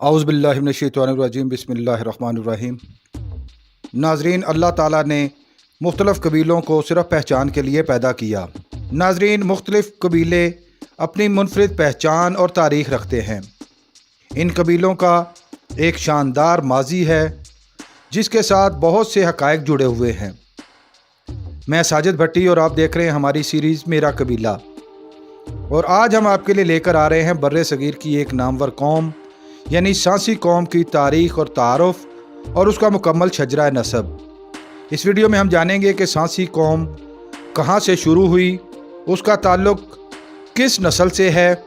औज़ु बिल्लाहि मिनश्शैतानिर्रजीम बिस्मिल्लाहिर्रहमानिर्रहीम। नाज़रीन, अल्लाह ताला ने मुख्तलिफ़ कबीलों को सिर्फ़ पहचान के लिए पैदा किया। नाज़रीन, मुख्तलिफ़ कबीले अपनी मुनफ़रिद पहचान और तारीख़ रखते हैं। इन कबीलों का एक शानदार माज़ी है जिसके साथ बहुत से हक़ाइक़ जुड़े हुए हैं। मैं साजिद भट्टी और आप देख रहे हैं हमारी सीरीज़ मेरा कबीला। और आज हम आपके लिए लेकर आ रहे हैं बर्रे सगीर की एक नामवर कौम यानी सांसी कौम की तारीख़ और तारुफ़ और उसका मुकम्मल शजरा नसब। इस वीडियो में हम जानेंगे कि सांसी कौम कहाँ से शुरू हुई, उसका ताल्लुक़ किस नस्ल से है,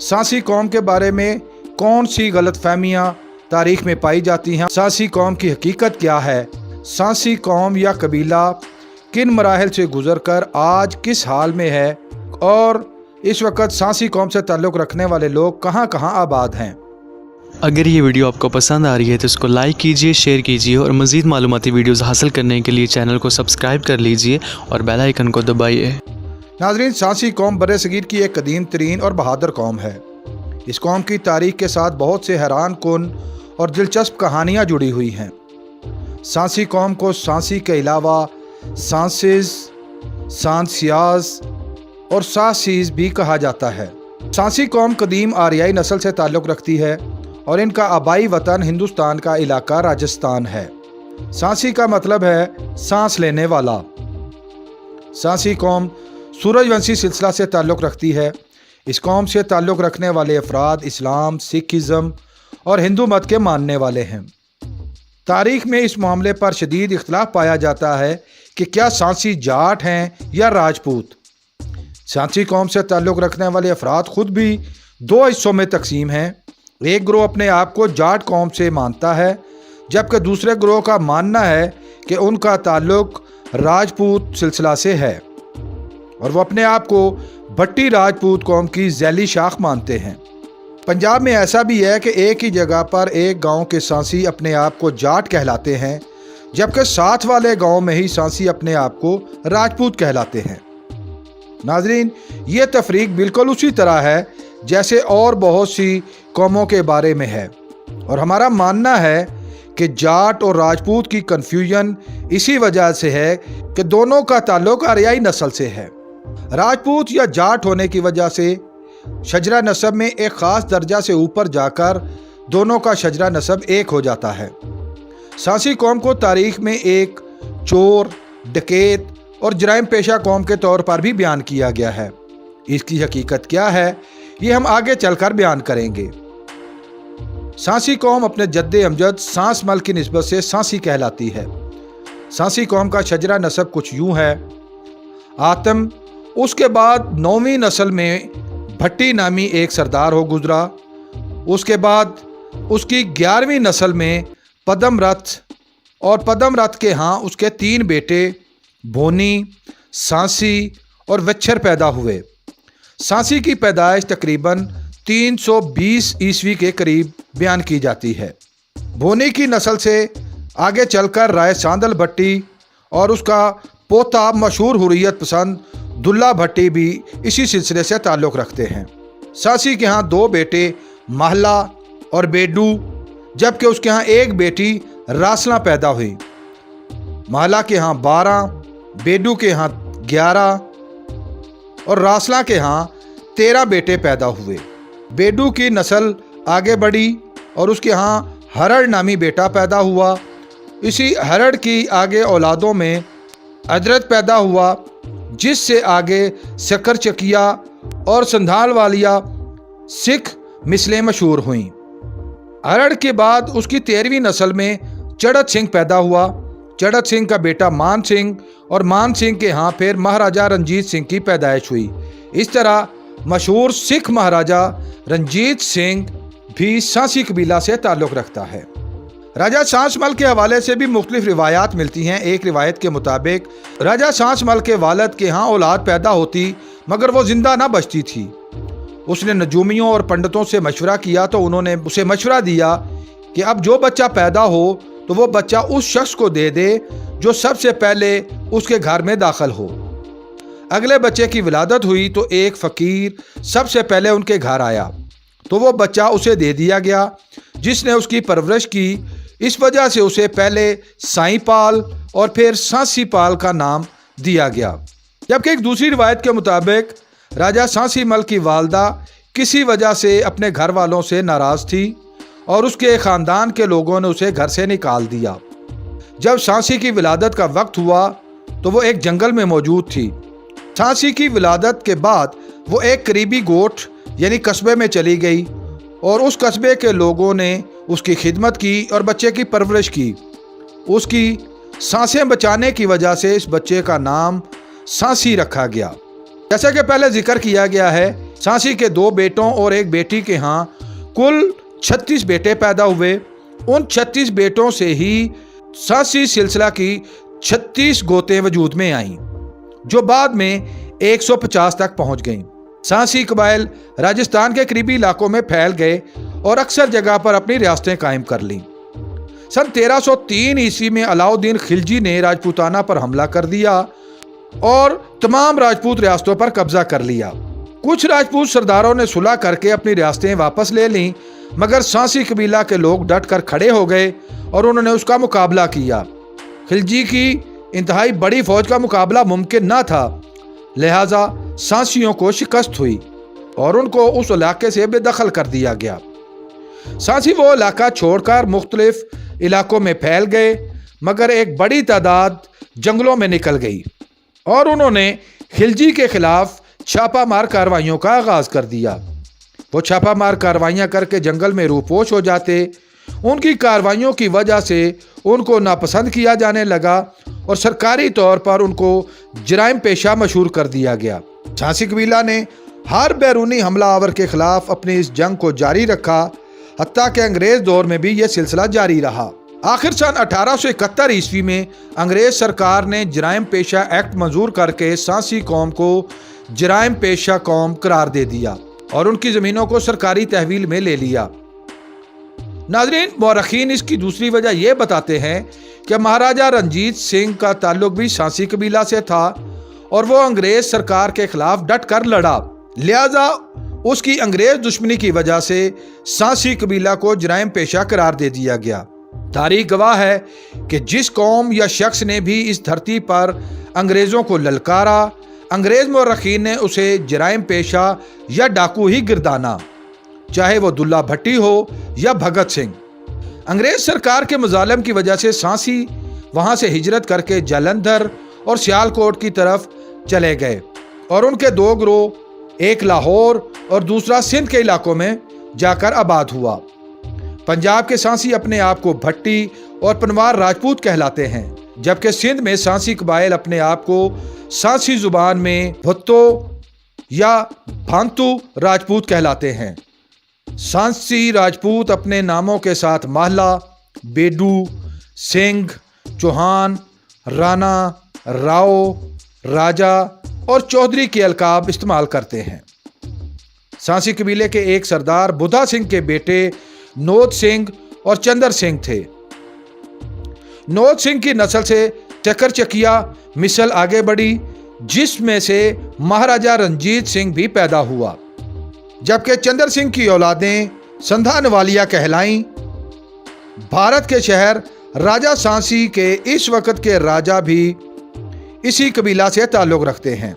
सांसी कौम के बारे में कौन सी गलतफहमियाँ तारीख़ में पाई जाती हैं, सांसी कौम की हकीकत क्या है, सांसी कौम या कबीला किन मराहिल से गुज़र कर आज किस हाल में है और इस वक्त सांसी कौम से ताल्लुक़ रखने वाले लोग कहाँ कहाँ आबाद हैं। अगर ये वीडियो आपको पसंद आ रही है तो इसको लाइक कीजिए, शेयर कीजिए और मज़ीद मालूमाती वीडियोस हासिल करने के लिए चैनल को सब्सक्राइब कर लीजिए और बेल आइकन को दबाइए। नाज़रीन, सांसी कौम बर्रे सगीर की एक कदीम तरीन और बहादुर कौम है। इस कौम की तारीख़ के साथ बहुत से हैरान कुन और दिलचस्प कहानियाँ जुड़ी हुई हैं। सांसी कौम को सांसी के अलावा सांसिस, सांसियाज और सासीज भी कहा जाता है। सांसी कौम कदीम आरियाई नस्ल से ताल्लुक़ रखती है और इनका आबाई वतन हिंदुस्तान का इलाका राजस्थान है। सांसी का मतलब है सांस लेने वाला। सांसी कौम सूरजवंशी सिलसिला से ताल्लुक़ रखती है। इस कौम से ताल्लुक़ रखने वाले अफराद इस्लाम, सिखिज़म और हिंदू मत के मानने वाले हैं। तारीख़ में इस मामले पर शदीद इख्तलाफ पाया जाता है कि क्या सांसी जाट हैं या राजपूत। सांसी कौम से ताल्लुक़ रखने वाले अफराद ख़ुद भी दो हिस्सों में तकसीम हैं। एक ग्रोह अपने आप को जाट कौम से मानता है जबकि दूसरे ग्रोह का मानना है कि उनका ताल्लुक़ राजपूत सिलसिला से है और वो अपने आप को भट्टी राजपूत कौम की झैली शाख मानते हैं। पंजाब में ऐसा भी है कि एक ही जगह पर एक गांव के सांसी अपने आप को जाट कहलाते हैं जबकि साथ वाले गांव में ही सांसी अपने आप को राजपूत कहलाते हैं। नाज़रीन, ये तफरीक बिल्कुल उसी तरह है जैसे और बहुत सी कौमों के बारे में है और हमारा मानना है कि जाट और राजपूत की कन्फ्यूजन इसी वजह से है कि दोनों का ताल्लुक़ आरियाई नस्ल से है। राजपूत या जाट होने की वजह से शजरा नसब में एक ख़ास दर्जा से ऊपर जाकर दोनों का शजरा नसब एक हो जाता है। सांसी कौम को तारीख़ में एक चोर, डकैत और जराइम पेशा कौम के तौर पर भी बयान किया गया है। इसकी हकीकत क्या है ये हम आगे चलकर बयान करेंगे। सांसी कौम अपने जद्दे अमजद सांस मल की निस्बत से सांसी कहलाती है। सांसी कौम का शजरा नसब कुछ यूँ है: आतम, उसके बाद 9वीं नस्ल में भट्टी नामी एक सरदार हो गुजरा, उसके बाद उसकी 11वीं नस्ल में पदमरथ और पदमरथ के यहाँ उसके 3 बेटे भोनी, सांसी और वच्छर पैदा हुए। सांसी की पैदाइश तकरीबन 320 ईस्वी के करीब बयान की जाती है। भोनी की नस्ल से आगे चलकर राय सांदल भट्टी और उसका पोता मशहूर हुर्रियत पसंद दुल्ला भट्टी भी इसी सिलसिले से ताल्लुक़ रखते हैं। सांसी के यहाँ 2 बेटे महला और बेडू जबकि उसके यहाँ एक बेटी रासला पैदा हुई। महला के यहाँ 12, बेडू के यहाँ 11 और रासला के यहाँ 13 बेटे पैदा हुए। बेडू की नस्ल आगे बढ़ी और उसके यहाँ हरड़ नामी बेटा पैदा हुआ। इसी हरड़ की आगे औलादों में अदरत पैदा हुआ जिससे आगे शक्कर चकिया और संधाल वालिया सिख मिसलें मशहूर हुईं। हरड़ के बाद उसकी 13वीं नस्ल में चढ़त सिंह पैदा हुआ। चढ़त सिंह का बेटा मान सिंह और मान सिंह के यहाँ फिर महाराजा रंजीत सिंह की पैदाइश हुई। इस तरह मशहूर सिख महाराजा रंजीत सिंह भी सांसी कबीला से ताल्लुक़ रखता है। राजा सांसमल के हवाले से भी मुख्तलिफ रिवायात मिलती हैं। एक रिवायत के मुताबिक राजा सांसमल के वालिद के यहाँ औलाद पैदा होती मगर वो जिंदा ना बचती थी। उसने नजूमियों और पंडितों से मशवरा किया तो उन्होंने उसे मशवरा दिया कि अब जो बच्चा पैदा हो तो वो बच्चा उस शख्स को दे दे जो सबसे पहले उसके घर में दाखिल हो। अगले बच्चे की विलादत हुई तो एक फ़कीर सबसे पहले उनके घर आया तो वो बच्चा उसे दे दिया गया, जिसने उसकी परवरिश की। इस वजह से उसे पहले साईं पाल और फिर सांसी पाल का नाम दिया गया। जबकि एक दूसरी रिवायत के मुताबिक राजा सांसी मल की वालदा किसी वजह से अपने घर वालों से नाराज़ थी और उसके ख़ानदान के लोगों ने उसे घर से निकाल दिया। जब सांसी की विलादत का वक्त हुआ तो वो एक जंगल में मौजूद थी। सांसी की विलादत के बाद वो एक करीबी गोठ यानी कस्बे में चली गई और उस कस्बे के लोगों ने उसकी खिदमत की और बच्चे की परवरिश की। उसकी सांसें बचाने की वजह से इस बच्चे का नाम सांसी रखा गया। जैसा कि पहले जिक्र किया गया है, सांसी के 2 बेटों और एक बेटी के यहाँ कुल 36 बेटे पैदा हुए। उन 36 बेटों से ही सांसी सिलसिला की 36 गोतें वजूद में आईं, जो बाद में 150 तक पहुंच गईं। सांसी कबाइल राजस्थान के करीबी इलाकों में फैल गए और अक्सर जगह पर अपनी रियासतें कायम कर लीं। सन 1303 ईस्वी में अलाउद्दीन खिलजी ने राजपूताना पर हमला कर दिया और तमाम राजपूत रियासतों पर कब्जा कर लिया। कुछ राजपूत सरदारों ने सुलह करके अपनी रियासतें वापस ले लीं, मगर सांसी कबीला के लोग डट कर खड़े हो गए और उन्होंने उसका मुकाबला किया। खिलजी की इंतहाई बड़ी फौज का मुकाबला मुमकिन न था, लिहाजा सांसियों को शिकस्त हुई और उनको उस इलाके से बेदखल कर दिया गया। सांसी वो इलाका छोड़कर मुख्तलिफ इलाकों में फैल गए, मगर एक बड़ी तादाद जंगलों में निकल गई और उन्होंने खिलजी के खिलाफ छापामार कार्रवाइयों का आगाज़ कर दिया। वो छापामार कार्रवाइयाँ करके जंगल में रूपोश हो जाते। उनकी कार्रवाइयों की वजह से उनको नापसंद किया जाने लगा और सरकारी तौर पर उनको जराइम पेशा मशहूर कर दिया गया। सांसी कबीला ने हर बैरूनी हमलावर के खिलाफ अपनी इस जंग को जारी रखा, हत्ता कि अंग्रेज दौर में भी यह सिलसिला जारी रहा। आखिर सन 1871 ईस्वी में अंग्रेज सरकार ने जराइम पेशा एक्ट मंजूर करके सांसी कौम को जराइम पेशा कौम करार दे दिया और उनकी ज़मीनों को सरकारी तहवील में ले लिया। नाज़रीन, मौरखीन इसकी दूसरी वजह यह बताते हैं कि महाराजा रंजीत सिंह का ताल्लुक भी सांसी कबीला से था और वो अंग्रेज सरकार के खिलाफ डट कर लड़ा, लिहाजा उसकी अंग्रेज दुश्मनी की वजह से सांसी कबीला को जराइम पेशा करार दे दिया गया। तारीख गवाह है कि जिस कौम या शख्स ने भी इस धरती पर अंग्रेज़ों को ललकारा, अंग्रेज मौरखीन ने उसे जराइम पेशा या डाकू ही गिरदाना, चाहे वो दुल्ला भट्टी हो या भगत सिंह। अंग्रेज सरकार के मजालम की वजह से सांसी वहाँ से हिजरत करके जालंधर और सियालकोट की तरफ चले गए और उनके 2 गिरोह, एक लाहौर और दूसरा सिंध के इलाकों में जाकर आबाद हुआ। पंजाब के सांसी अपने आप को भट्टी और पनवार राजपूत कहलाते हैं, जबकि सिंध में सांसी कबाइल अपने आप को सांसी जुबान में भुत्तो या भांतू राजपूत कहलाते हैं। सांसी राजपूत अपने नामों के साथ महला, बेडू, सिंह, चौहान, राणा, राव, राजा और चौधरी के अलकाब इस्तेमाल करते हैं। सांसी कबीले के एक सरदार बुधा सिंह के बेटे नोद सिंह और चंदर सिंह थे। नोद सिंह की नस्ल से चकर चकिया मिसल आगे बढ़ी, जिसमें से महाराजा रंजीत सिंह भी पैदा हुआ, जबकि चंदर सिंह की औलादें संधानवालिया कहलाईं। भारत के शहर राजा सांसी के इस वक्त के राजा भी इसी कबीला से ताल्लुक़ रखते हैं।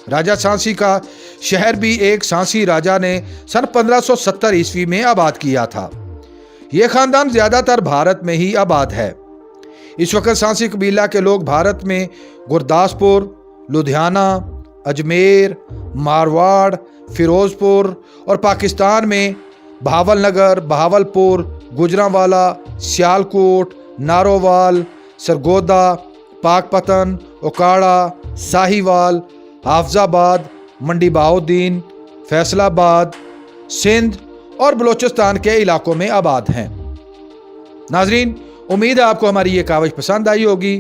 राजा सांसी का शहर भी एक सांसी राजा ने सन 1570 ईस्वी में आबाद किया था। ये ख़ानदान ज़्यादातर भारत में ही आबाद है। इस वक्त सांसी कबीला के लोग भारत में गुरदासपुर, लुधियाना, अजमेर, मारवाड़, फिरोजपुर और पाकिस्तान में बहावलनगर, बहावलपुर, गुजरांवाला, सियालकोट, नारोवाल, सरगोदा, पाकपतन, ओकाड़ा, साहिवाल, हाफजाबाद, मंडी बहाउद्दीन, फैसलाबाद, सिंध और बलोचिस्तान के इलाकों में आबाद हैं। नाजरीन, उम्मीद है आपको हमारी ये काविश पसंद आई होगी।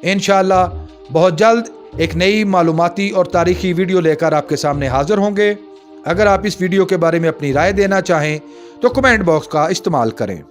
इंशाअल्लाह बहुत जल्द एक नई मालूमाती और तारीखी वीडियो लेकर आपके सामने हाजिर होंगे। अगर आप इस वीडियो के बारे में अपनी राय देना चाहें तो कमेंट बॉक्स का इस्तेमाल करें।